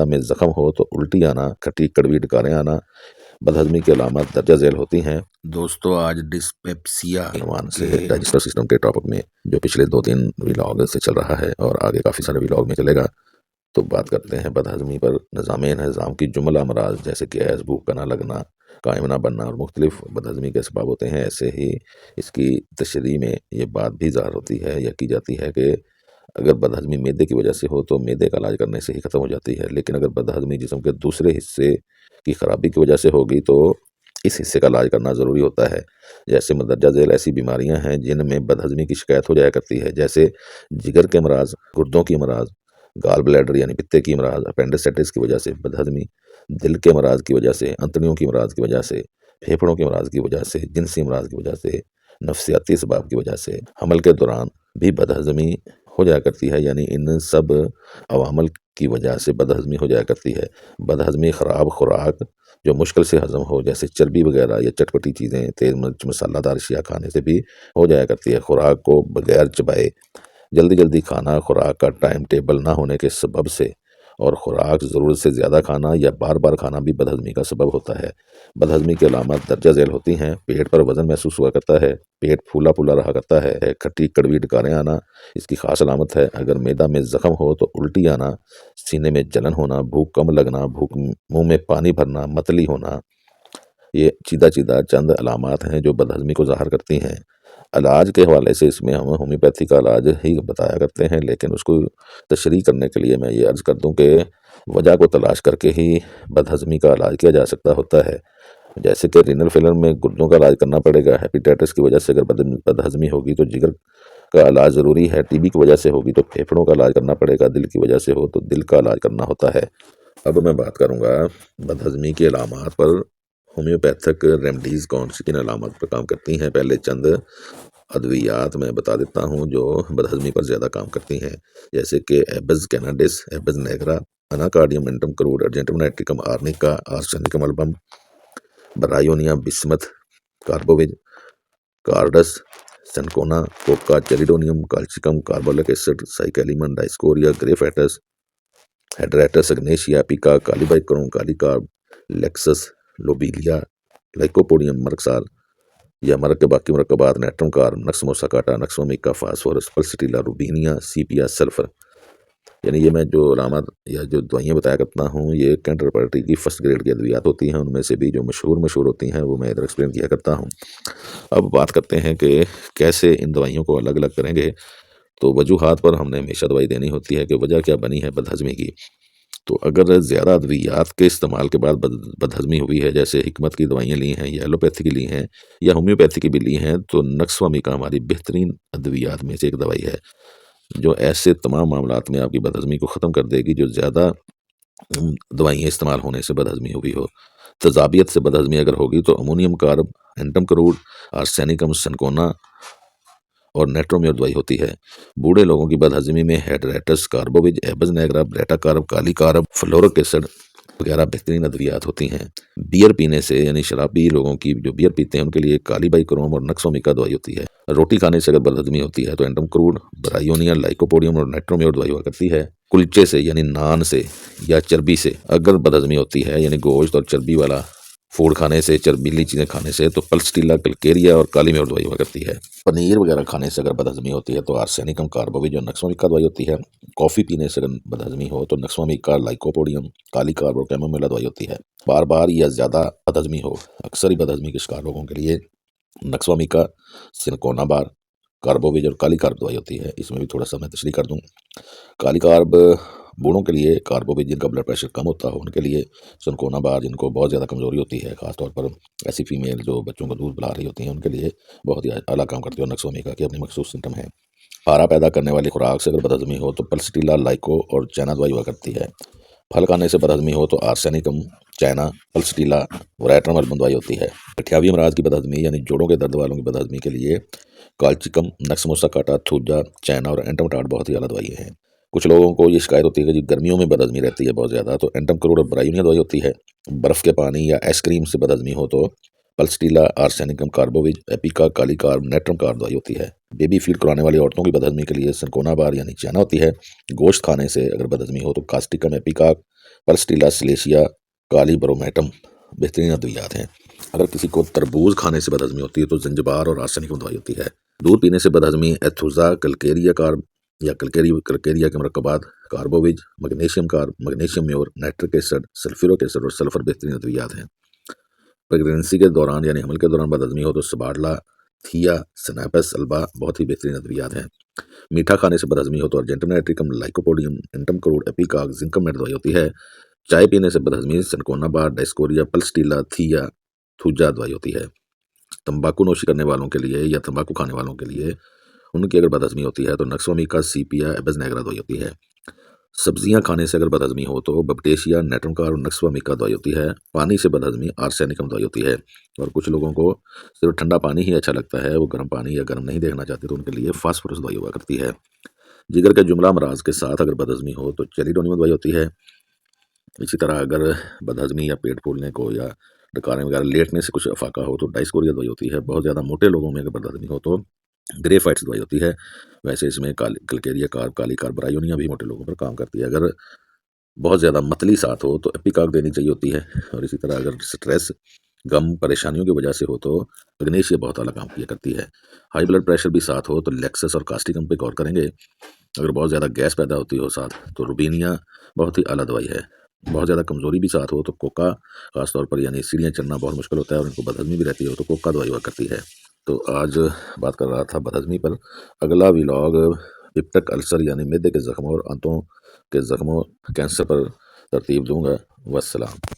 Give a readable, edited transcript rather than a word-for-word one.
میں زخم ہو تو الٹی آنا، کھٹی کڑوی ڈکاریں آنا بدہضمی کی علامات درجہ ذیل ہوتی ہیں۔ دوستو آج ڈسپیپسیا عنوان سے ڈائجسٹو سسٹم کے ٹاپک میں جو پچھلے 2-3 ولاگ سے چل رہا ہے اور آگے کافی سارے ولاگ میں چلے گا، تو بات کرتے ہیں بدہضمی پر۔ نظام انہضام کی جملہ امراض جیسے کہ گیس، بھوک کا نہ لگنا، قائم نہ بننا اور مختلف بدہضمی کے اسباب ہوتے ہیں، ایسے ہی اس کی تشریح میں یہ بات بھی ظاہر ہوتی ہے یا کی جاتی ہے کہ اگر بدہضمی معدے کی وجہ سے ہو تو معدے کا علاج کرنے سے ہی ختم ہو جاتی ہے، لیکن اگر بدہضمی جسم کے دوسرے حصے کی خرابی کی وجہ سے ہوگی تو اس حصے کا علاج کرنا ضروری ہوتا ہے۔ جیسے مندرجہ ذیل ایسی بیماریاں ہیں جن میں بدہضمی کی شکایت ہو جایا کرتی ہے، جیسے جگر کے امراض، گردوں کی امراض، گال بلیڈر یعنی پتے کی امراض، اپینڈسائٹس کی وجہ سے بدہضمی، دل کے امراض کی وجہ سے، انتڑیوں کی امراض کی وجہ سے، پھیپھڑوں کے امراض کی وجہ سے، جنسی امراض کی وجہ سے، نفسیاتی اسباب کی وجہ سے، حمل کے دوران بھی بدہضمی ہو جایا کرتی ہے، یعنی ان سب عوامل کی وجہ سے بدہضمی ہو جایا کرتی ہے۔ بدہضمی خراب خوراک جو مشکل سے ہضم ہو جیسے چربی وغیرہ یا چٹپٹی چیزیں، تیز مرچ مسالہ دار اشیاء کھانے سے بھی ہو جایا کرتی ہے۔ خوراک کو بغیر چبائے جلدی جلدی کھانا، خوراک کا ٹائم ٹیبل نہ ہونے کے سبب سے، اور خوراک ضرورت سے زیادہ کھانا یا بار بار کھانا بھی بدہضمی کا سبب ہوتا ہے۔ بدہضمی کی علامات درجہ ذیل ہوتی ہیں: پیٹ پر وزن محسوس ہوا کرتا ہے، پیٹ پھولا پھولا رہا کرتا ہے، کھٹی کڑوی ڈکاریں آنا اس کی خاص علامت ہے۔ اگر معدہ میں زخم ہو تو الٹی آنا، سینے میں جلن ہونا، بھوک کم لگنا، منہ میں پانی بھرنا، متلی ہونا، یہ چیدہ چند علامات ہیں جو بدہضمی کو ظاہر کرتی ہیں۔ علاج کے حوالے سے اس میں ہم ہومیوپیتھی کا علاج ہی بتایا کرتے ہیں، لیکن اس کو تشریح کرنے کے لیے میں یہ عرض کر دوں کہ وجہ کو تلاش کر کے ہی بدہضمی کا علاج کیا جا سکتا ہوتا ہے۔ جیسے کہ رینل فیلر میں گردوں کا علاج کرنا پڑے گا، ہیپیٹائٹس کی وجہ سے اگر بدہضمی ہوگی تو جگر کا علاج ضروری ہے، ٹی بی کی وجہ سے ہوگی تو پھیپھڑوں کا علاج کرنا پڑے گا، دل کی وجہ سے ہو تو دل کا علاج کرنا ہوتا ہے۔ اب میں بات کروں گا بدہضمی کی علامات پر ہومیوپیتھک ریمیڈیز کون سی کن علامات پر کام کرتی ہیں۔ پہلے چند ادویات میں بتا دیتا ہوں جو بدہضمی پر زیادہ کام کرتی ہیں، جیسے کہ abies canadensis, abies nigra, anacardium antim crud, argentum nitricum arnica, arsenicum album, bryonia bismuth, carbo veg, carduus, cinchona, coca, chelidonium, colchicum, carbolic acid, cyclamen, dioscorea, graphites, hydrastis, ignatia, پیکا، kali bichrom, kali carb, lachesis, lobelia, lycopodium, merc sol یا merc کے باقی مرکبات، natrum carb, nux moschata, nux vomica, phosphorus, pulsatilla, robinia, sepia, sulphur. یعنی یہ میں جو علامات یا جو دوائیاں بتایا کرتا ہوں یہ کینٹر پارٹی کی فرسٹ گریڈ کی ادویات ہوتی ہیں، ان میں سے بھی جو مشہور ہوتی ہیں وہ میں ادھر ایکسپلین کیا کرتا ہوں۔ اب بات کرتے ہیں کہ کیسے ان دوائیوں کو الگ الگ کریں گے۔ تو وجوہات پر ہم نے ہمیشہ دوائی دینی ہوتی ہے کہ وجہ کیا بنی ہے بدہضمی کی۔ تو اگر زیادہ ادویات کے استعمال کے بعد بدہضمی ہوئی ہے، جیسے حکمت کی دوائیاں لی ہیں یا ایلوپیتھی کی لی ہیں یا ہومیوپیتھی کی بھی لی ہیں، تو نکسوامیکا ہماری بہترین ادویات میں سے ایک دوائی ہے جو ایسے تمام معاملات میں آپ کی بدہضمی کو ختم کر دے گی جو زیادہ دوائیاں استعمال ہونے سے بدہضمی ہوئی ہو۔ تیزابیت سے بدہضمی اگر ہوگی تو امونیم کارب، اینٹم کروڈ، آرسینیکم، سنکونا اور نیٹرومیور دوائی ہوتی ہے۔ بوڑھے لوگوں کی بدہضمی میں ہیڈریٹس، کاربوویج، ایبز نیگرا، بریٹا کارب، کالی کارب، فلورک ایسڈ وغیرہ بہترین ادویات ہوتی ہیں۔ بیئر پینے سے یعنی شرابی لوگوں کی جو بیئر پیتے ہیں ان کے لیے کالی بائی کروم اور نکسومیکا دوائی ہوتی ہے۔ روٹی کھانے سے اگر بدہضمی ہوتی ہے تو اینٹم کروڈ، برائیونیا، لائکوپوڈیم اور نیٹرومیور دوائی ہوا کرتی ہے۔ کلچے سے یعنی نان سے یا چربی سے اگر بدہضمی ہوتی ہے یعنی گوشت اور چربی والا فوڈ کھانے سے، چربیلی چیزیں کھانے سے، تو پلسٹیلا، کلکیریا اور کالی میور دوائی ہوا کرتی ہے۔ پنیر وغیرہ کھانے سے اگر بدہضمی ہوتی ہے تو آرسینیکم، کاربوویج اور نکسومیکا دوائی ہوتی ہے۔ کافی پینے سے اگر بدہضمی ہو تو نکسومیکا، لائکوپوڈیم، کالی کارب اور کیمومیلا دوائی ہوتی ہے۔ بار بار یا زیادہ بدہضمی ہو، اکثر ہی بدہضمی کے شکار لوگوں کے لیے نکسومیکا، سنکونا بار، کاربوویج اور کالی کارب دوائی ہوتی ہے۔ اس میں بھی تھوڑا سا میں تشریح کر دوں۔ کالی کارب بوڑھوں کے لیے، کاربوویج جن کا بلڈ پریشر کم ہوتا ہو ان کے لیے، سنکونا بار جن کو بہت زیادہ کمزوری ہوتی ہے، خاص طور پر ایسی فیمیل جو بچوں کو دودھ پلا رہی ہوتی ہیں ان کے لیے بہت ہی اعلیٰ کام کرتی ہے، اور نکسومیکا کے اپنے مخصوص سمٹم ہیں۔ پارا پیدا کرنے والی خوراک سے اگر بدہضمی ہو تو پلسٹیلا، لائکو اور چینا دوائی ہوا کرتی ہے۔ پھل کھانے سے بدہضمی ہو تو آرسینیکم، چینا، پلسٹیلا اور ایٹرم البم دوائی ہوتی ہے۔ گٹھیاوی امراض کی بدہضمی یعنی جوڑوں کے درد والوں کی بدہضمی کے لیے کالچیکم، نکس موساکاٹا، تھوجا، چینا اور اینٹمٹاڈ بہت ہی اعلیٰ دوائی ہیں۔ کچھ لوگوں کو یہ شکایت ہوتی ہے کہ جی گرمیوں میں بدہضمی رہتی ہے بہت زیادہ، تو اینٹم کروڈ اور برائیونیا دوائی ہوتی ہے۔ برف کے پانی یا آئس کریم سے بدہضمی ہو تو پلسٹیلا، آرسینیکم، کاربوویج، ایپیکا، کالی کارب، نیٹرم کارب دوائی ہوتی ہے۔ بیبی فیڈ کرانے والی عورتوں کی بدہضمی کے لیے سنکونا بار یعنی چینا ہوتی ہے۔ گوشت کھانے سے اگر بدہضمی ہو تو کاسٹیکم، ایپیکا، پلسٹیلا سلیشیا کالی برومیٹم بہترین ادویات ہیں۔ اگر کسی کو تربوز کھانے سے بدہضمی ہوتی ہے تو زنجبار اور آرسینک دوائی ہوتی ہے۔ دودھ پینے سے بدہضمی ایتھوزا کلکیریا کارب یا کلکیریا کے مرکبات، carbo veg, magnesium mur, nitric acid, sulphuric acid اور سلفر بہترین ادویات ہیں۔ پریگنینسی کے دوران یعنی حمل کے دوران بدہضمی ہو تو سباڈلا، تھیا، سنیپس البا بہت ہی بہترین ادویات ہیں۔ میٹھا کھانے سے بدہضمی ہو تو ارجنٹینا ایٹریکم، لائکوپوڈیم، انٹم کروڈ، ایپیکاگ، زنکم نیٹ دوائی ہوتی ہے۔ چائے پینے سے بدہضمی سنکونا بار، ڈائسکوریا، پلسٹیلا، تھیا، تھوجا دوائی ہوتی ہے۔ تمباکو نوشی کرنے والوں کے لیے یا تمباکو کھانے والوں کے لیے ان کی اگر بدہضمی ہوتی ہے تو نکسوامیکا، سیپیا، ایبز نیگرا دوائی ہوتی ہے۔ سبزیاں کھانے سے اگر بدہضمی ہو تو بپٹیشیا، نیٹرمکار اور نکسوامیکا دوائی ہوتی ہے۔ پانی سے بدہضمی آرسینکم دوائی ہوتی ہے۔ اور کچھ لوگوں کو صرف ٹھنڈا پانی ہی اچھا لگتا ہے، وہ گرم پانی یا گرم نہیں دیکھنا چاہتے تو ان کے لیے فاسفورس دوائی ہوا کرتی ہے۔ جگر کے جملہ امراض کے ساتھ اگر بدہضمی ہو تو چیلیڈونیم دوائی ہوتی ہے۔ اسی طرح اگر بدہضمی یا پیٹ پھولنے کو یا ڈکارے وغیرہ لیٹنے سے کچھ افاقہ ہو تو ڈائسکوریا دوائی ہوتی ہے۔ بہت زیادہ موٹے لوگوں میں اگر بدہضمی ہو تو گریفائٹس دوائی ہوتی ہے۔ ویسے اس میں کلکیریا کارب، کالی کاربرائیونیا بھی موٹے لوگوں پر کام کرتی ہے۔ اگر بہت زیادہ متلی ساتھ ہو تو ایپیکاگ دینی چاہیے ہوتی ہے۔ اور اسی طرح اگر سٹریس، غم، پریشانیوں کی وجہ سے ہو تو اگنیشیا بہت اعلیٰ کام کیا کرتی ہے۔ ہائی بلڈ پریشر بھی ساتھ ہو تو لیکسس اور کاسٹیکم پہ غور کریں گے۔ اگر بہت زیادہ گیس پیدا ہوتی ہو ساتھ تو روبینیا بہت ہی اعلیٰ دوائی ہے۔ بہت زیادہ کمزوری بھی ساتھ ہو تو کوکا، خاص طور پر یعنی سیڑھیاں چڑھنا بہت مشکل ہوتا ہے اور ان کو بدہضمی بھی رہتی ہو تو کوکا دوائی ہوا کرتی ہے۔ تو آج بات کر رہا تھا بدہضمی پر۔ اگلا ولاگ پیپٹک السر یعنی معدے کے زخموں اور آنتوں کے زخموں، کینسر پر ترتیب دوں گا۔ والسلام۔